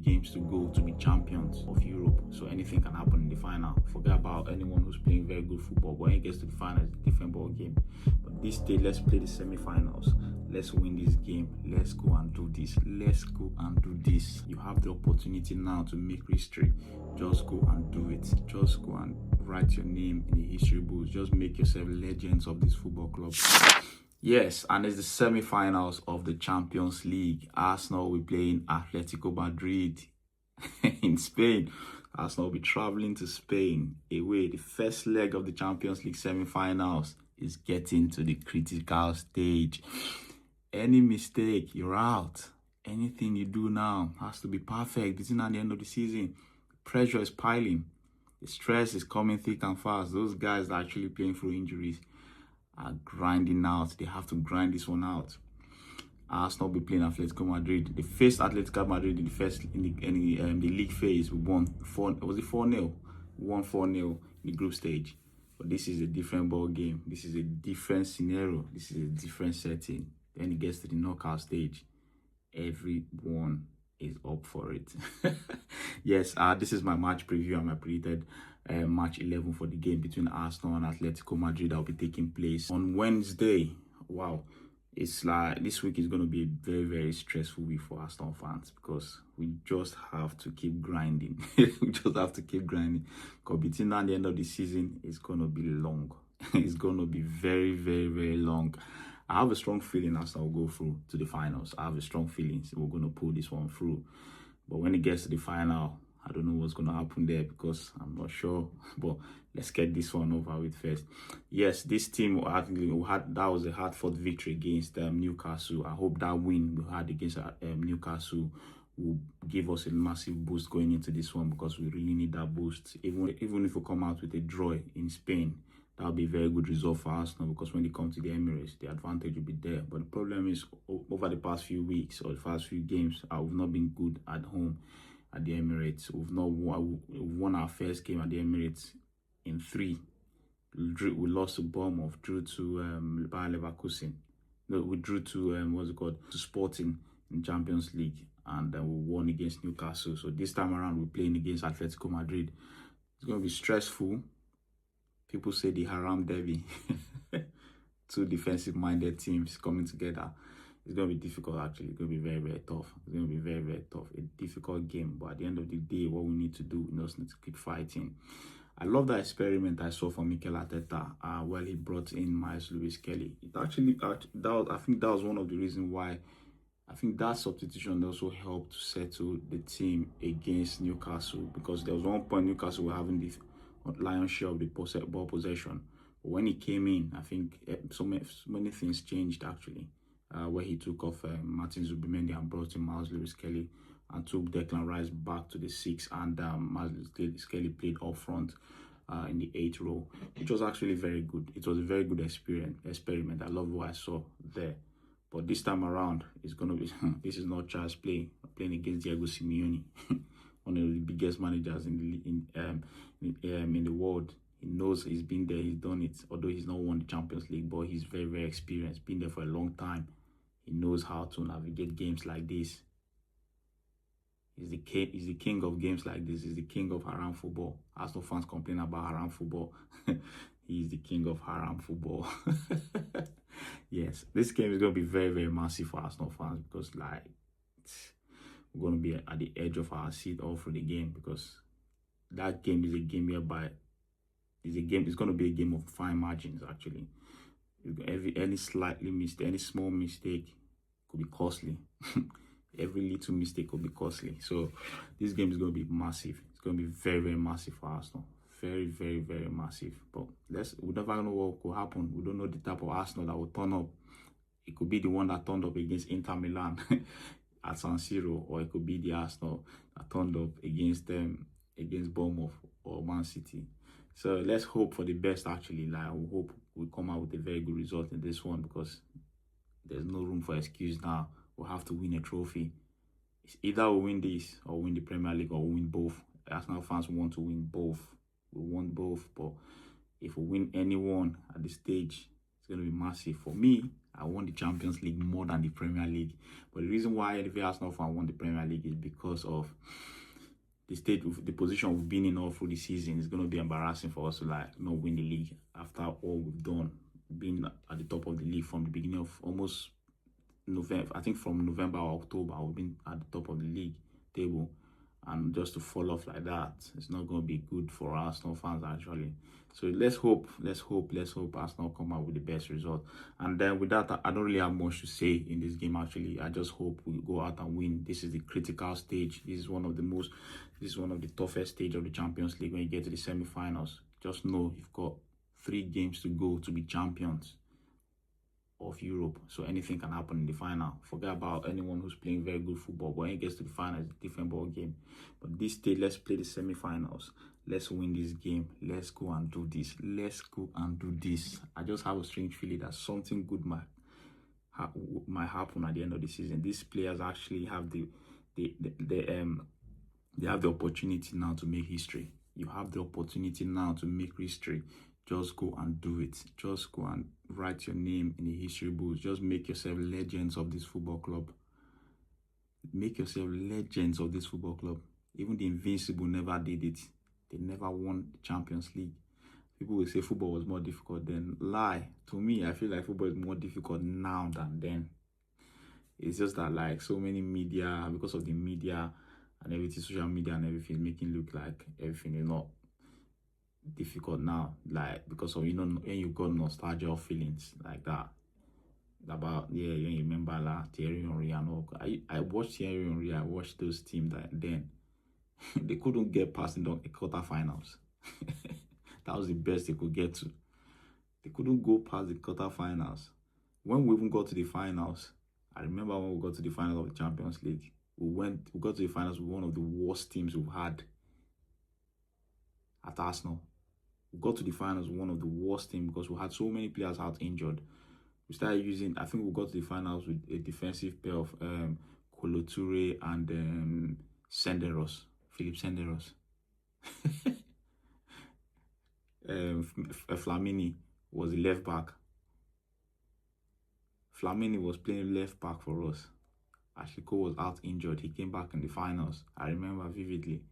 games to go to be champions of Europe. So anything can happen in the final. Forget about anyone who's playing very good football. But when it gets to the final, it's a different ball game. But this day, let's play the semi-finals. Let's win this game. Let's go and do this. Let's go and do this. You have the opportunity now to make history. Just go and do it. Just go and write your name in the history books. Just make yourself legends of this football club. Yes, and it's the semi-finals of the Champions League. Arsenal will be playing Atletico Madrid in Spain. Arsenal will be traveling to Spain away. The first leg of the Champions League semi-finals is getting to the critical stage. Any mistake, you're out. Anything you do now has to be perfect. This is not the end of the season. Pressure is piling. The stress is coming thick and fast. Those guys are actually playing through injuries are grinding out. They have to grind this one out. Arsenal will be playing Atletico Madrid. They faced Atletico Madrid in the league phase. We won 4-0. We won 4-0 in the group stage. But this is a different ball game. This is a different scenario. This is a different setting. Then it gets to the knockout stage. Everyone is up for it. Yes, this is my match preview and my predicted match 11 for the game between Arsenal and Atletico Madrid that will be taking place on Wednesday. Wow, it's like this week is going to be a very, very stressful week for Arsenal fans because we just have to keep grinding. We just have to keep grinding because between now and the end of the season, it's going to be long. It's going to be very, very, very long. I have a strong feeling Arsenal will go through to the finals. I have a strong feeling we're going to pull this one through. But when it gets to the final, I don't know what's going to happen there because I'm not sure. But let's get this one over with first. Yes, this team, that was a hard-fought victory against Newcastle. I hope that win we had against Newcastle will give us a massive boost going into this one because we really need that boost. Even if we come out with a draw in Spain, that would be a very good result for Arsenal because when they come to the Emirates, the advantage will be there. But the problem is, over the past few weeks or the past few games, we've not been good at home at the Emirates. We've won our first game at the Emirates in 3. We lost to Bournemouth, drew to Bayer Leverkusen. No, we drew to to Sporting in Champions League, and then we won against Newcastle. So this time around, we're playing against Atletico Madrid. It's going to be stressful. People say the Haram Derby. 2 defensive-minded teams coming together. It's going to be difficult, actually. It's going to be very, very tough. It's going to be very, very tough. A difficult game. But at the end of the day, what we need to do, we just need to keep fighting. I love that experiment I saw from Mikel Arteta while he brought in Miles Lewis-Kelly. It actually, I think that was one of the reasons why I think that substitution also helped to settle the team against Newcastle because there was one point Newcastle were having the lion's share of the ball possession. But when he came in, I think so many things changed actually. Where he took off Martin Zubimendi and brought in Miles Lewis-Kelly and took Declan Rice back to the 6, and Miles Lewis-Kelly played up front in the 8th row, which was actually very good. It was a very good experiment. I love what I saw there. But this time around, it's going to be, this is not child's play. We're playing against Diego Simeone, one of the biggest managers in the world. He knows he's been there, he's done it. Although he's not won the Champions League, but he's very, very experienced, been there for a long time. He knows how to navigate games like this. He's the king of games like this. He's the king of haram football. Arsenal fans complain about haram football. He's the king of haram football. Yes, this game is going to be very, very massive for Arsenal fans because like we're going to be at the edge of our seat all through the game because that game is a game whereby it's going to be a game of fine margins actually. Any small mistake could be costly. Every little mistake could be costly. So this game is going to be massive. It's going to be very, very massive for Arsenal. Very, very, very massive. But we never know what could happen. We don't know the type of Arsenal that will turn up. It could be the one that turned up against Inter Milan at San Siro, or it could be the Arsenal that turned up against Bournemouth or Man City. So let's hope for the best actually. Like we hope we come out with a very good result in this one because there's no room for excuse now. We'll have to win a trophy. It's either we win this or win the Premier League or win both. Arsenal fans want to win both. We want both, but if we win any one at this stage, it's going to be massive. For me, I want the Champions League more than the Premier League. But the reason why every Arsenal fan want the Premier League is because of the position we've been in all through the season. Is going to be embarrassing for us to like not win the league after all we've done, being at the top of the league from the beginning of almost November. I think from November or October we've been at the top of the league table, and just to fall off like that, it's not going to be good for Arsenal fans actually. So let's hope Arsenal come out with the best result. And then with that, I don't really have much to say in this game actually. I just hope we go out and win. This is the critical stage. This is one of the toughest stage of the Champions League when you get to the semi-finals. Just know you've got 3 games to go to be champions of Europe, so anything can happen in the final. Forget about anyone who's playing very good football, but when it gets to the final, it's a different ball game. But this stage, let's play the semi-finals. Let's win this game. Let's go and do this. Let's go and do this. I just have a strange feeling that something good might happen at the end of the season. These players actually have they have the opportunity now to make history. You have the opportunity now to make history. Just go and do it. Just go and write your name in the history books. Just make yourself legends of this football club. Make yourself legends of this football club. Even the Invincible never did it. They never won the Champions League. People will say football was more difficult then. Lie. To me, I feel like football is more difficult now than then. It's just that like so many media, because of the media and everything, social media and everything, making look like everything is not difficult now, like because of when you got nostalgia feelings like that about when you remember Thierry Henry and all. I watched Thierry Henry. I watched those teams that then they couldn't get past in the quarterfinals. That was the best they could get to. They couldn't go past the quarterfinals. When we even got to the finals, I remember when we got to the final of the Champions League, we got to the finals with one of the worst teams we've had at Arsenal. We got to the finals with one of the worst teams because we had so many players out injured. We started using, I think we got to the finals with a defensive pair of Kolo Toure and Philip Senderos. Flamini was the left back. Flamini was playing left back for us. Ashiko was out injured. He came back in the finals. I remember vividly.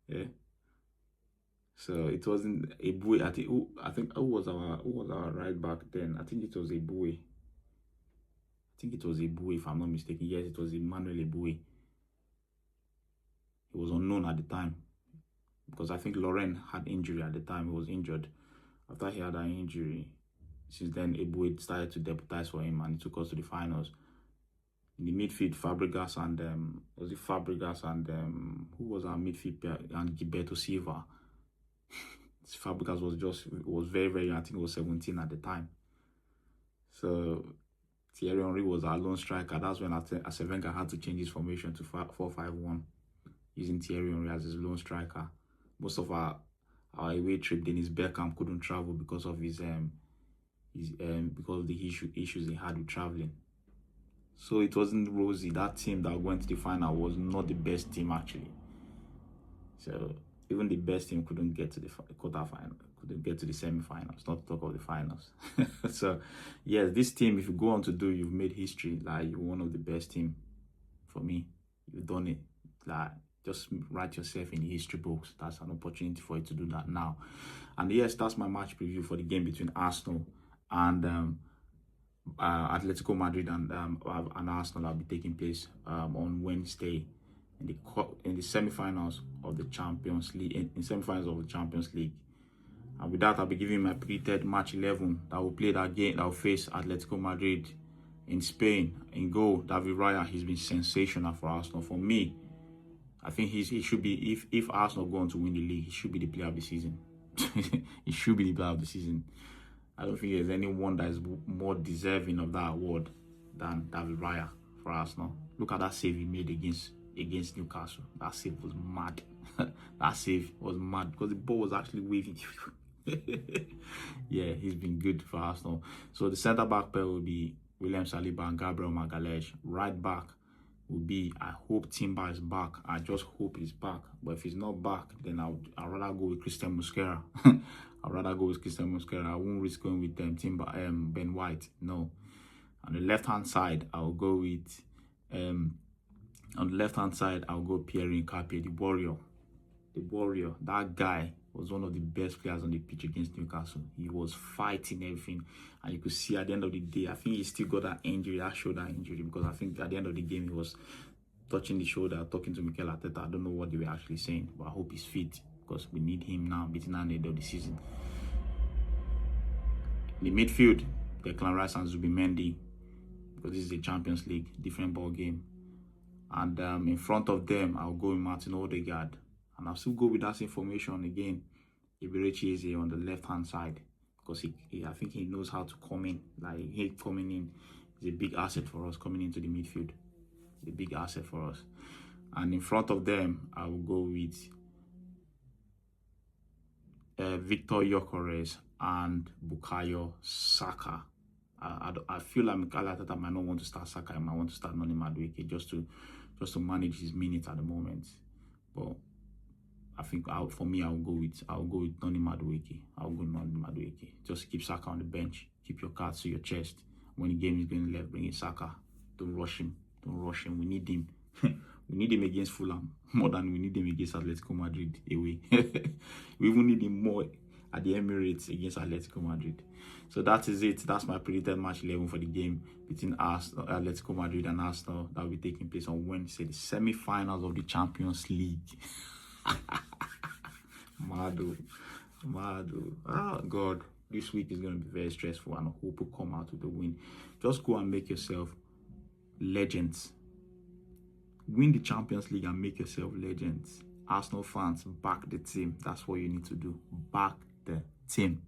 Yeah. So it wasn't a boy. I think who was our right back then? I think it was a boy. If I'm not mistaken. Yes, it was Emmanuel Eboué. He was unknown at the time because I think Lauren had injury at the time. He was injured. After he had an injury, since then Eboué started to deputize for him and he took us to the finals. In the midfield, Fabregas and who was our midfield player? And Gilberto Silva. Fabregas was very, very, I think he was 17 at the time. So Thierry Henry was our lone striker. That's when Arsene Wenger had to change his formation to 4-5-1, using Thierry Henry as his lone striker. Most of our away trip, Dennis Bergkamp couldn't travel because of his because of the issues he had with traveling. So it wasn't rosy. That team that went to the final was not the best team actually. So even the best team couldn't get to the quarterfinal, couldn't get to the semi-finals, not to talk of the finals. So yes, this team, if you go on to do, you've made history. Like, you're one of the best team for me. You've done it. Like, just write yourself in the history books. That's an opportunity for you to do that now. And yes, that's my match preview for the game between Arsenal and Atlético Madrid and Arsenal. Will be taking place on Wednesday in the semi-finals of the Champions League. In semi-finals of the Champions League. And with that, I'll be giving my predicted match 11 that will play that game, that will face Atlético Madrid in Spain. In goal, David Raya. He's been sensational for Arsenal. For me, I think he should be, if Arsenal go on to win the league, he should be the player of the season. He should be the player of the season. I don't think there's anyone that is more deserving of that award than David Raya for Arsenal. Look at that save he made against Newcastle. That save was mad. That save was mad because the ball was actually waving. Yeah, he's been good for Arsenal. So the centre back pair will be William Saliba and Gabriel Magalhaes. Right back, will be, I hope Timber is back. I just hope he's back. But if he's not back, then I'd rather go with Christian Mosquera. I'd rather go with Christian Mosquera. I won't risk going with Timber, Ben White. No. On the left-hand side, I'll go with Pierre Nkapie, the warrior. The warrior. That guy was one of the best players on the pitch against Newcastle. He was fighting everything. And you could see at the end of the day, I think he still got that injury, that shoulder injury, because I think at the end of the game, he was touching the shoulder, talking to Mikel Arteta. I don't know what they were actually saying, but I hope he's fit, because we need him now, beating the end of the season. The midfield, Declan Rice and Zubimendi, because this is the Champions League, different ball game. And in front of them, I'll go with Martin Odegaard. And I'll still go with that same formation again. Eberechi Eze on the left-hand side, because I think he knows how to come in. Like, he coming in is a big asset for us, coming into the midfield. A big asset for us. And in front of them, I will go with Victor Gyökeres and Bukayo Saka. I feel like Mikel Arteta might not want to start Saka. I might want to start Noni Madueke just to manage his minutes at the moment. But I think for me, I'll go with Noni Madueke. I'll go Noni Madueke. Just keep Saka on the bench. Keep your cards to your chest. When the game is going left, bring in Saka. Don't rush him. Don't rush him. We need him. We need him against Fulham more than we need him against Atletico Madrid away. We even need him more at the Emirates against Atletico Madrid. So that is it. That's my predicted match 11 for the game between Atletico Madrid and Arsenal that will be taking place on Wednesday, the semi-finals of the Champions League. Mado. Oh God, this week is going to be very stressful, and I hope we come out with a win. Just go and make yourself legends. Win the Champions League and make yourself legends. Arsenal fans, back the team. That's what you need to do. Back the team.